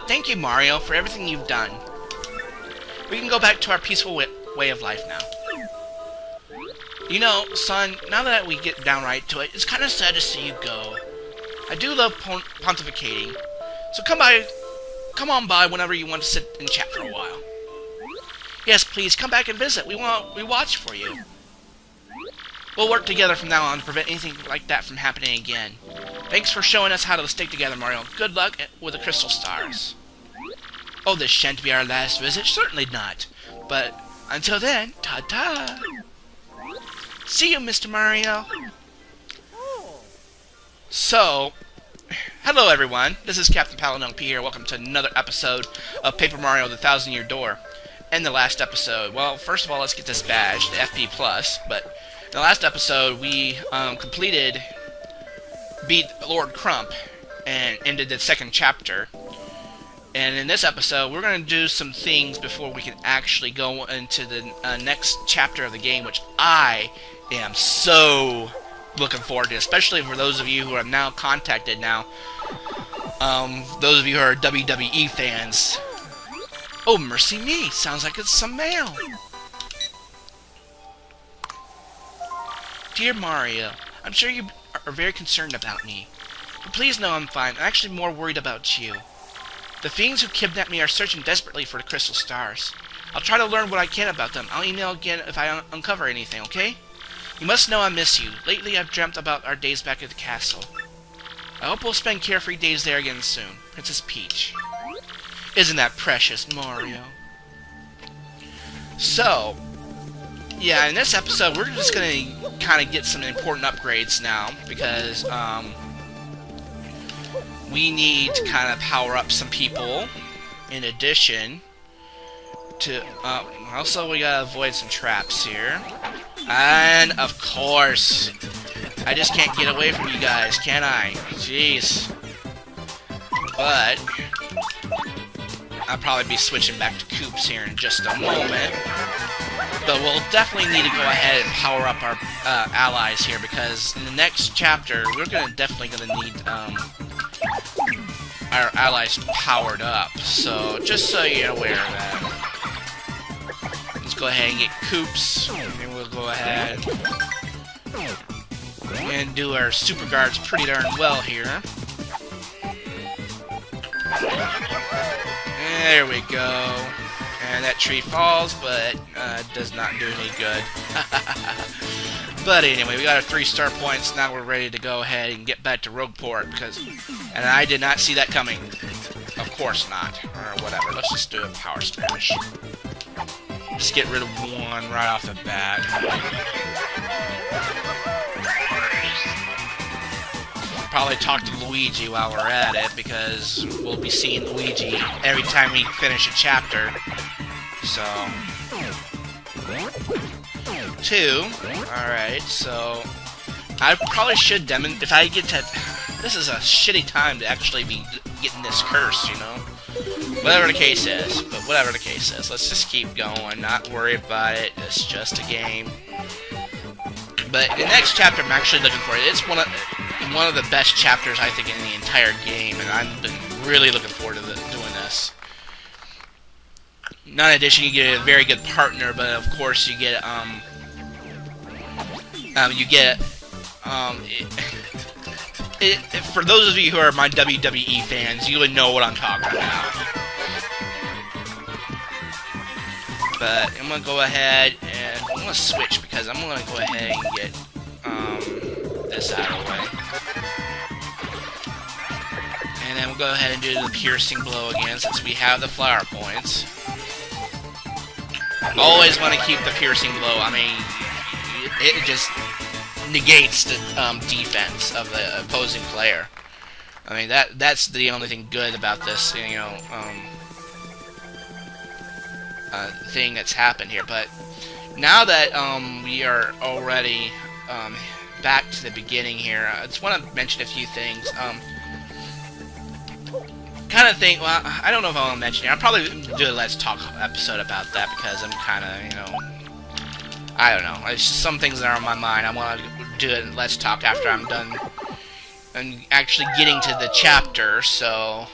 Thank you, Mario, for everything you've done. We can go back to our peaceful way of life now. You know, son, now that we get downright to it, it's kind of sad to see you go. I do love pontificating, so come on by whenever you want to sit and chat for a while. Yes, please, come back and visit. We watch for you. We'll work together from now on to prevent anything like that from happening again. Thanks for showing us how to stick together, Mario. Good luck with the crystal stars. Oh, this shan't be our last visit. Certainly not. But until then, ta-ta. See you, Mr. Mario. So, hello everyone. This is Captain Paladin P here. Welcome to another episode of Paper Mario: The Thousand-Year Door. And the last episode, well, first of all, let's get this badge, the FP+. But in the last episode, we beat Lord Crump and ended the second chapter. And in this episode, we're going to do some things before we can actually go into the next chapter of the game, which I am so looking forward to, especially for those of you who are now contacted now. Those of you who are WWE fans. Oh, mercy me. Sounds like it's some mail. Dear Mario, I'm sure you are very concerned about me. But please know I'm fine. I'm actually more worried about you. The fiends who kidnapped me are searching desperately for the crystal stars. I'll try to learn what I can about them. I'll email again if I uncover anything, okay? You must know I miss you. Lately I've dreamt about our days back at the castle. I hope we'll spend carefree days there again soon. Princess Peach. Isn't that precious, Mario? So, yeah, in this episode we're just gonna kind of get some important upgrades now, because, we need to kind of power up some people, in addition to, also we gotta avoid some traps here. And, of course, I just can't get away from you guys, can I? Jeez. But I'll probably be switching back to Koops here in just a moment. But we'll definitely need to go ahead and power up our allies here, because in the next chapter, we're definitely gonna need, our allies powered up. So, just so you're aware of that. Let's go ahead and get Koops, and we'll go ahead and do our super guards pretty darn well here. There we go. And that tree falls, but it does not do any good. But anyway, we got our 3-star points. Now we're ready to go ahead and get back to Rogueport, and I did not see that coming. Of course not. Or whatever. Let's just do a power smash. Just get rid of one right off the bat. Probably talk to Luigi while we're at it, because we'll be seeing Luigi every time we finish a chapter. So, 2. Alright, so I probably should demonstrate if I get to. This is a shitty time to actually be getting this curse, you know? Whatever the case is, but whatever the case is, let's just keep going, not worry about it, it's just a game. But the next chapter I'm actually looking for, it's one of the best chapters, I think, in the entire game, and I've been really looking forward to doing this. Not in addition, you get a very good partner, but of course you get, for those of you who are my WWE fans, you would know what I'm talking about. But I'm gonna go ahead and I'm gonna switch, because I'm gonna go ahead and get this out of the way. And then we'll go ahead and do the piercing blow again, since we have the flower points. Always want to keep the piercing blow. I mean, it just negates the defense of the opposing player. I mean, that's the only thing good about this, you know, thing that's happened here. But now that we are already back to the beginning here, I just want to mention a few things. Kind of think, well, I don't know if I want to mention it. I'll probably do a Let's Talk episode about that, because I'm kind of, you know, I don't know. It's just some things that are on my mind. I want to do it in Let's Talk after I'm done and actually getting to the chapter, so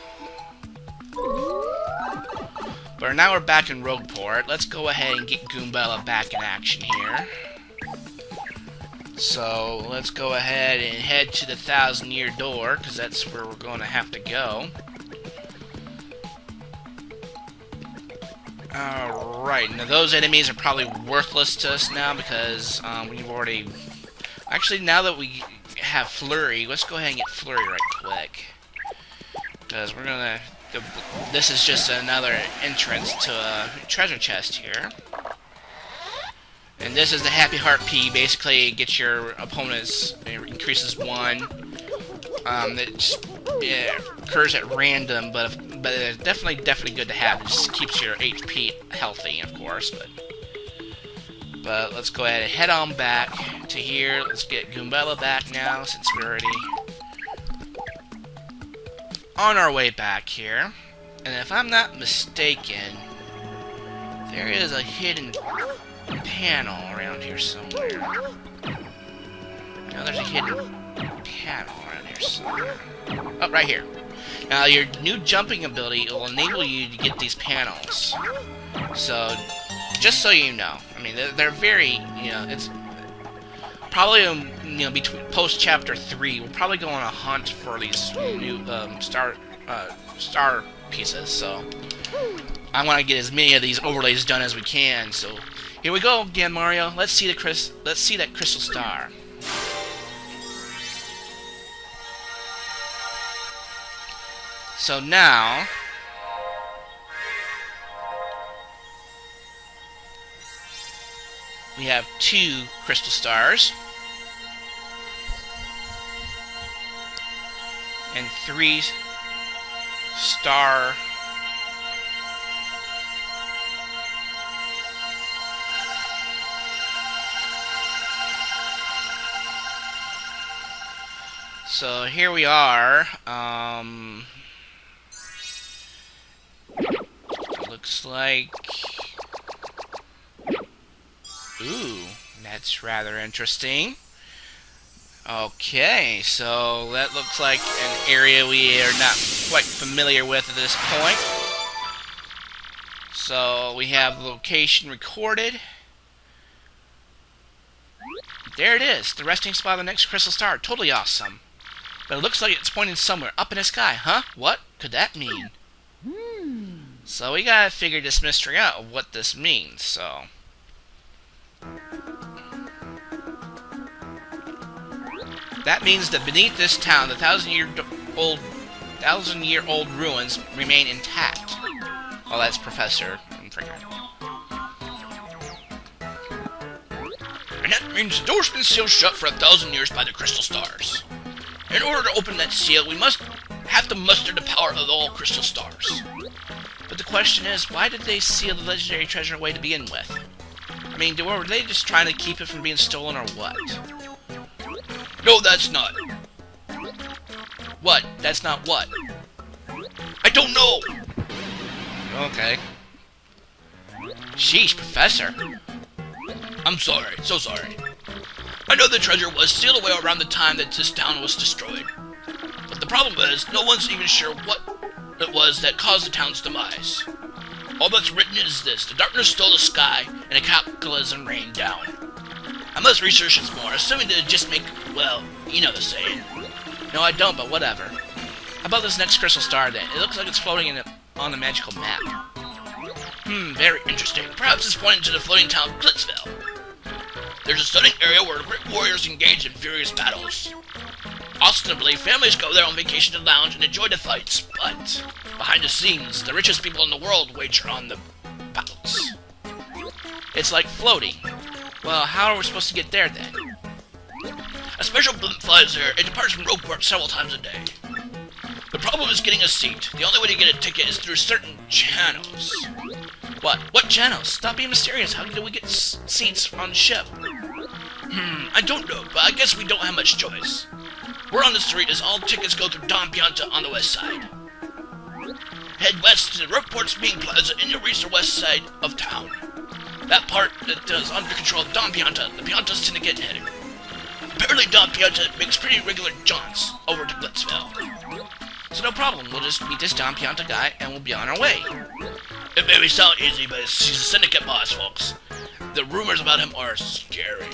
But now we're back in Rogueport. Let's go ahead and get Goombella back in action here. So, let's go ahead and head to the 1,000-year door, because that's where we're going to have to go. Alright, now those enemies are probably worthless to us now, because we've already... Actually, now that we have Flurry, let's go ahead and get Flurry right quick. Because we're going to... This is just another entrance to a treasure chest here. And this is the Happy Heart P. Basically, it gets your opponents, it increases 1. It occurs at random, but it's definitely good to have. It just keeps your HP healthy, of course. But let's go ahead and head on back to here. Let's get Goombella back now, since we're already on our way back here. And if I'm not mistaken, there is a hidden panel around here somewhere. Now there's a hidden panel around here somewhere. Oh, right here. Now your new jumping ability will enable you to get these panels. So, just so you know, I mean, they're very, you know, it's probably, you know, between post chapter 3, we'll probably go on a hunt for these new star pieces. So, I want to get as many of these overlays done as we can. So, here we go again, Mario. Let's see that crystal star. So now, we have 2 crystal stars and 3 star So here we are. Looks like... Ooh, that's rather interesting. Okay, so that looks like an area we are not quite familiar with at this point. So we have location recorded. There it is, the resting spot of the next crystal star. Totally awesome. But it looks like it's pointing somewhere up in the sky, huh? What could that mean? So we gotta figure this mystery out of what this means, so... That means that beneath this town, the 1,000-year-old ruins remain intact. Well, that's Professor. I'm figuring. And that means the door's been sealed shut for 1,000 years by the crystal stars. In order to open that seal, we must have to muster the power of all crystal stars. But the question is, why did they seal the legendary treasure away to begin with? I mean, were they just trying to keep it from being stolen or what? No, that's not. What? That's not what? I don't know! Okay. Sheesh, Professor. I'm sorry, so sorry. I know the treasure was sealed away around the time that this town was destroyed. But the problem is, no one's even sure what it was that caused the town's demise. All that's written is this: the darkness stole the sky, and a cataclysm rained down. I must research this more, assuming that it just make, well, you know the saying. No, I don't, but whatever. How about this next crystal star, then? It looks like it's floating on the magical map. Very interesting. Perhaps it's pointing to the floating town of Blitzville. There's a stunning area where great warriors engage in furious battles. Ostensibly, families go there on vacation to lounge and enjoy the fights, but behind the scenes, the richest people in the world wager on the bouts. It's like floating. Well, how are we supposed to get there, then? A special blimp flies there. It departs from Rogueport several times a day. The problem is getting a seat. The only way to get a ticket is through certain channels. What? What channels? Stop being mysterious. How do we get seats on the ship? I don't know, but I guess we don't have much choice. We're on the street as all tickets go through Don Pianta on the west side. Head west to the Rogueport's main plaza and you'll reach the west side of town. That part that is under control of Don Pianta, the Piantas tend to get headed. Apparently Don Pianta makes pretty regular jaunts over to Blitzville. So no problem, we'll just meet this Don Pianta guy and we'll be on our way. It may sound easy, but he's a syndicate boss, folks. The rumors about him are scary.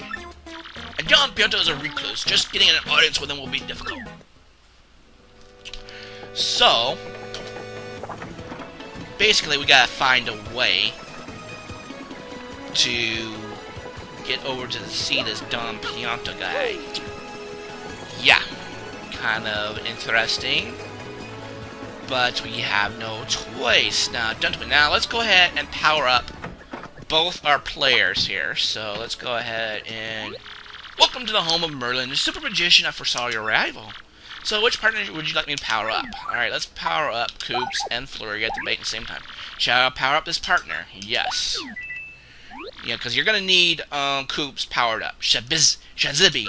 And John Pietro is a recluse. Just getting an audience with him will be difficult. So, basically, we gotta find a way to get over to see this Don Pianto guy. Yeah, kind of interesting. But we have no choice. Now, gentlemen, now let's go ahead and power up both our players here. So let's go ahead and welcome to the home of Merlin, the Superposition. I foresaw your arrival. So which partner would you like me to power up? Alright, let's power up Coops and Flurry at the same time. Shall I power up this partner? Yes. Yeah, because you're going to need Coops powered up. Shazibi.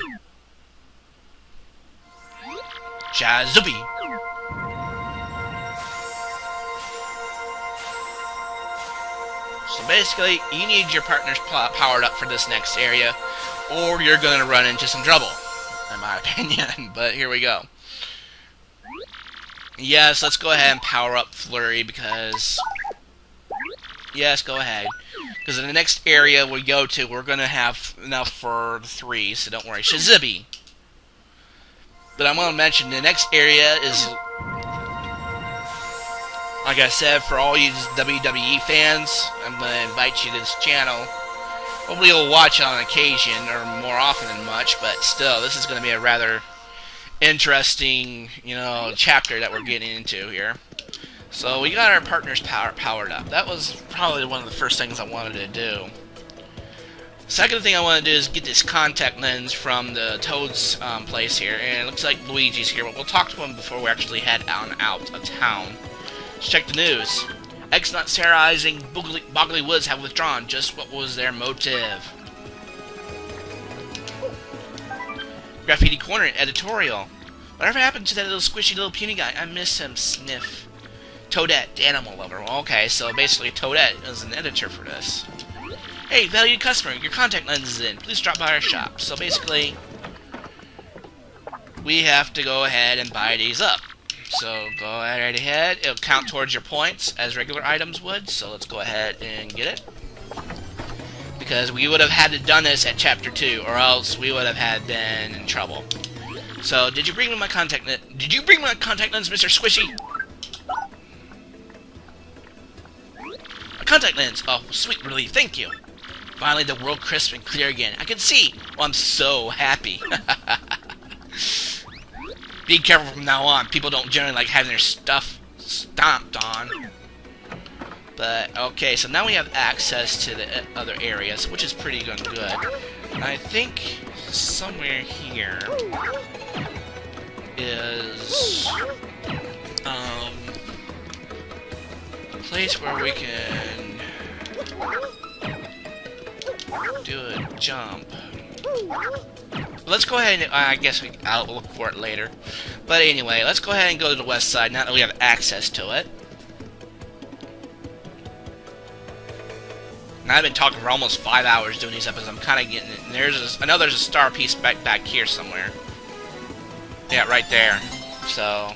Shazubi. So basically, you need your partners powered up for this next area, or you're going to run into some trouble, in my opinion. But here we go. Yes, let's go ahead and power up Flurry, because... Yes, go ahead. Because in the next area we go to, we're going to have enough for 3, so don't worry. Shazibi. But I'm going to mention, the next area is... Like I said, for all you WWE fans, I'm going to invite you to this channel. Hopefully you'll watch it on occasion, or more often than much, but still, this is going to be a rather interesting, chapter that we're getting into here. So we got our partners powered up. That was probably one of the first things I wanted to do. Second thing I want to do is get this contact lens from the Toad's place here, and it looks like Luigi's here, but we'll talk to him before we actually head out of town. Let's check the news. X-Nuts terrorizing Boggly Woods have withdrawn. Just what was their motive? Graffiti Corner editorial. Whatever happened to that little squishy little puny guy? I miss him. Sniff. Toadette, the animal lover. Okay, so basically Toadette is an editor for this. Hey, valued customer, your contact lens is in. Please drop by our shop. So basically, we have to go ahead and buy these up. So go right ahead. It'll count towards your points as regular items would. So let's go ahead and get it. Because we would have had to done this at Chapter 2, or else we would have had been in trouble. So, did you bring me my contact lens? Did you bring my contact lens, Mr. Squishy? A contact lens. Oh, sweet relief. Thank you. Finally, the world crisp and clear again. I can see. Oh, I'm so happy. Be careful from now on. People don't generally like having their stuff stomped on. But, okay, so now we have access to the other areas, which is pretty good. And I think somewhere here is a place where we can do a jump. Let's go ahead and, I guess I'll look for it later. But anyway, let's go ahead and go to the west side now that we have access to it. And I've been talking for almost 5 hours doing these episodes. I'm kind of getting it. And there's a star piece back here somewhere. Yeah, right there. So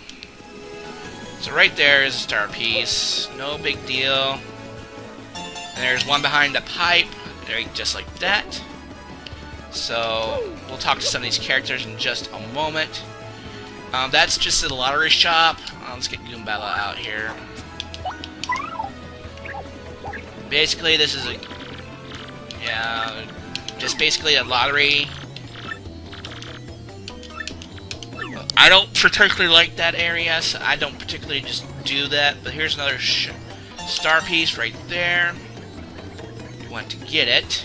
right there is a star piece. No big deal. And there's one behind the pipe. Right, just like that. So we'll talk to some of these characters in just a moment. That's just the lottery shop. Let's get Goombella out here. Basically, this is just basically a lottery. I don't particularly like that area, so I don't particularly just do that. But here's another star piece right there. We want to get it.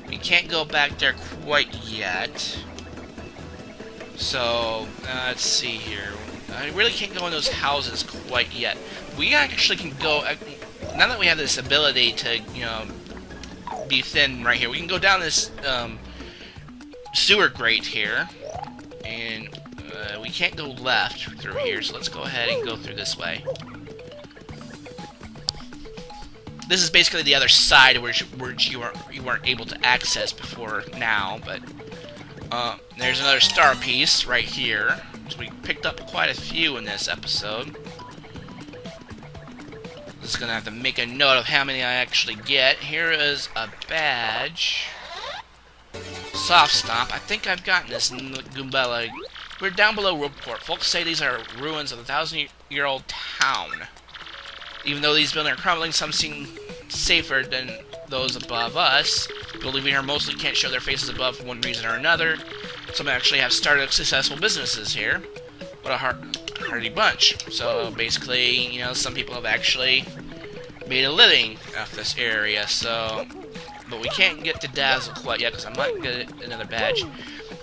We can't go back there quite yet. So, let's see here. I really can't go in those houses quite yet. We actually can go... now that we have this ability to, be thin right here, we can go down this sewer grate here. And we can't go left through here, so let's go ahead and go through this way. This is basically the other side where you weren't able to access before now, but there's another star piece right here. So we picked up quite a few in this episode. Just gonna have to make a note of how many I actually get. Here is a badge. Soft Stomp. I think I've gotten this in Goombella. We're down below Rogueport. Folks say these are ruins of a 1,000-year-old town. Even though these buildings are crumbling, some seem safer than those above us. People living here mostly can't show their faces above for one reason or another. Some actually have started successful businesses here. What a hardy bunch. So basically, you know, some people have actually made a living off this area. So, but we can't get to Dazzle quite yet because I might get another badge.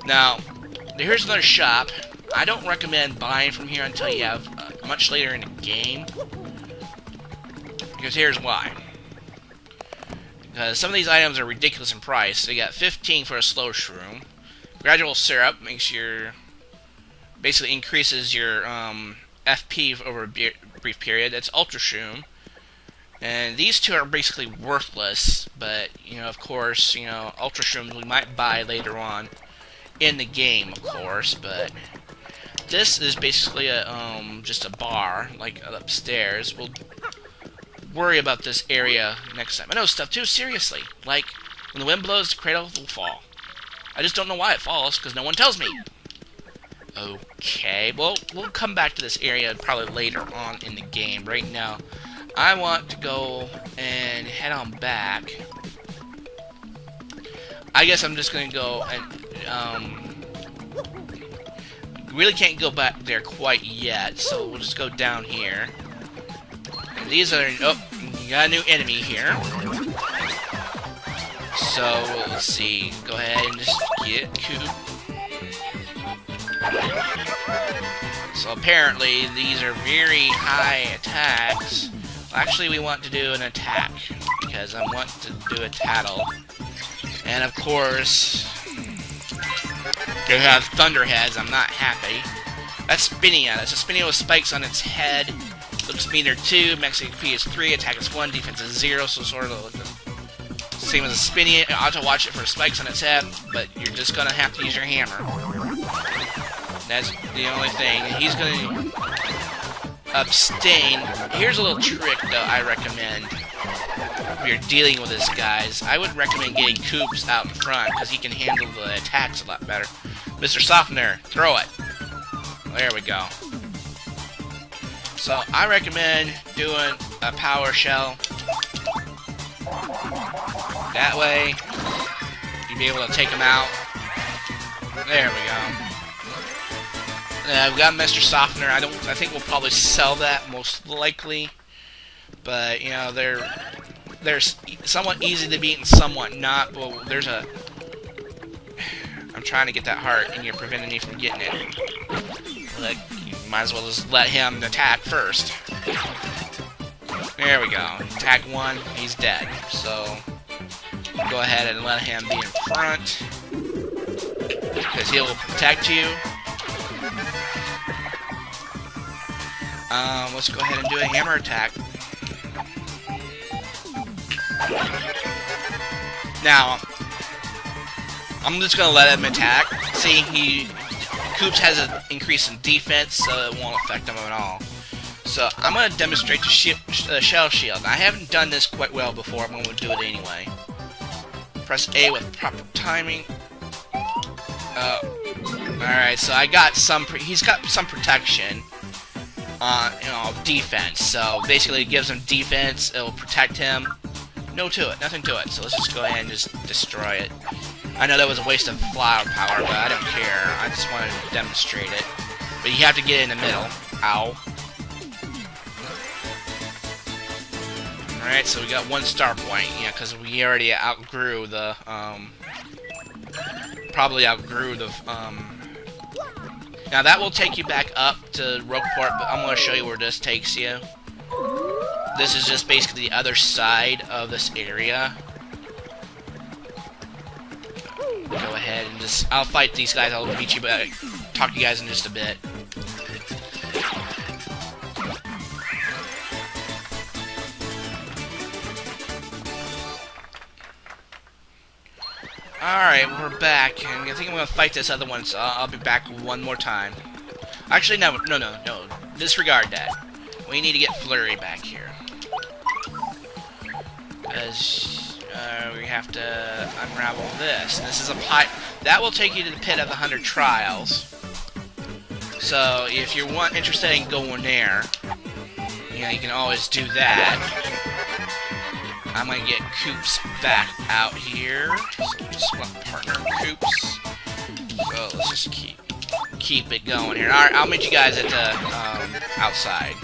Now, here's another shop. I don't recommend buying from here until you have much later in the game. Because here's why. Because some of these items are ridiculous in price. So you got 15 for a slow shroom. Gradual syrup makes your... basically increases your FP over a brief period. That's ultra shroom. And these two are basically worthless. But, you know, of course, you know, ultra shrooms we might buy later on in the game, of course. But this is basically a just a bar, like upstairs. We'll worry about this area next time. I know stuff too, seriously. Like, when the wind blows, the cradle will fall. I just don't know why it falls, because no one tells me. Okay, well, we'll come back to this area probably later on in the game. Right now, I want to go and head on back. I guess I'm just going to go and, really can't go back there quite yet, so we'll just go down here. And these are, oh, you got a new enemy here. So, let's see, go ahead and just get Coop. So apparently, these are very high attacks. Well, actually, we want to do an attack, because I want to do a tattle. And of course, they have thunderheads. I'm not happy. That's Spinia. That's a Spinia with spikes on its head. Looks meter 2, max HP is 3, attack is 1, defense is 0, so sort of the same as a Spinia. You ought to watch it for spikes on its head, but you're just gonna have to use your hammer. That's the only thing. He's gonna abstain. Here's a little trick, though, I recommend. If you're dealing with this, guys, I would recommend getting Koops out in front, because he can handle the attacks a lot better. Mr. Softener, throw it. There we go. So, I recommend doing a power shell. That way, you'll be able to take him out. There we go. We've got Mr. Softener. I think we'll probably sell that, most likely. But, you know, they're somewhat easy to beat and somewhat not. Well, there's a... I'm trying to get that heart, and you're preventing me from getting it. Like, you might as well just let him attack first. There we go. Attack 1, he's dead. So, go ahead and let him be in front. Because he'll protect you. Let's go ahead and do a hammer attack. Now, I'm just gonna let him attack. See, Koops has an increase in defense, so it won't affect him at all. So, I'm gonna demonstrate the shell shield. I haven't done this quite well before, I'm gonna do it anyway. Press A with proper timing. Alright, so I got some, he's got some protection on, you know, defense. So basically it gives him defense, it'll protect him. No to it, nothing to it. So let's just go ahead and just destroy it. I know that was a waste of flower power, but I don't care. I just wanted to demonstrate it. But you have to get in the middle. Ow. Alright, so we got 1 star point, yeah, because we already outgrew the, probably outgrew the, now that will take you back up to Rogueport, but I'm going to show you where this takes you. This is just basically the other side of this area. Go ahead and just, I'll fight these guys, I'll beat you back, talk to you guys in just a bit. Alright, we're back, and I think I'm gonna fight this other one, so I'll be back one more time. Actually, no, disregard that. We need to get Flurry back here. As we have to unravel this. This is a pipe that will take you to the pit of the 100 trials. So if you're interested in going there, you know, you can always do that. I'm gonna get Coops back out here. So swap partner Coops. So let's just keep it going here. All right, I'll meet you guys at the outside.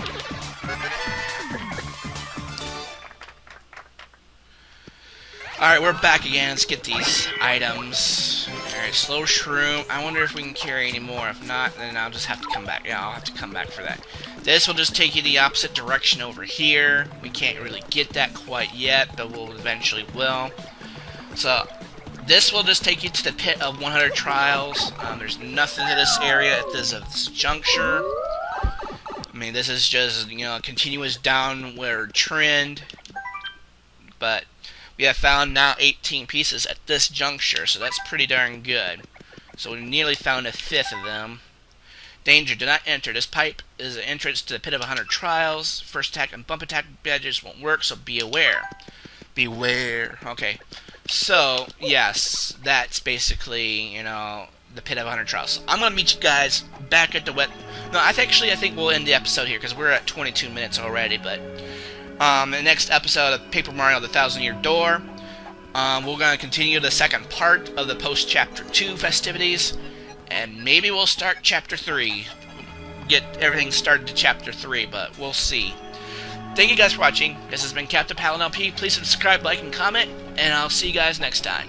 Alright, we're back again. Let's get these items. Alright, slow shroom. I wonder if we can carry any more. If not, then I'll just have to come back. Yeah, I'll have to come back for that. This will just take you the opposite direction over here. We can't really get that quite yet, but we'll eventually will. So, this will just take you to the pit of 100 trials. There's nothing to this area at this juncture. I mean, this is just, you know, a continuous downward trend. But we have found now 18 pieces at this juncture, so that's pretty darn good. So we nearly found a fifth of them. Danger, do not enter. This pipe is an entrance to the pit of 100 trials. First attack and bump attack badges won't work, so be aware. Beware. Okay. So, yes, that's basically, you know, the pit of 100 trials. So I'm going to meet you guys back at the wet... No, I think we'll end the episode here, because we're at 22 minutes already, but... the next episode of Paper Mario The Thousand Year Door, we're going to continue the second part of the post-Chapter 2 festivities, and maybe we'll start Chapter 3. Get everything started to Chapter 3, but we'll see. Thank you guys for watching. This has been Captain Palin LP. Please subscribe, like, and comment, and I'll see you guys next time.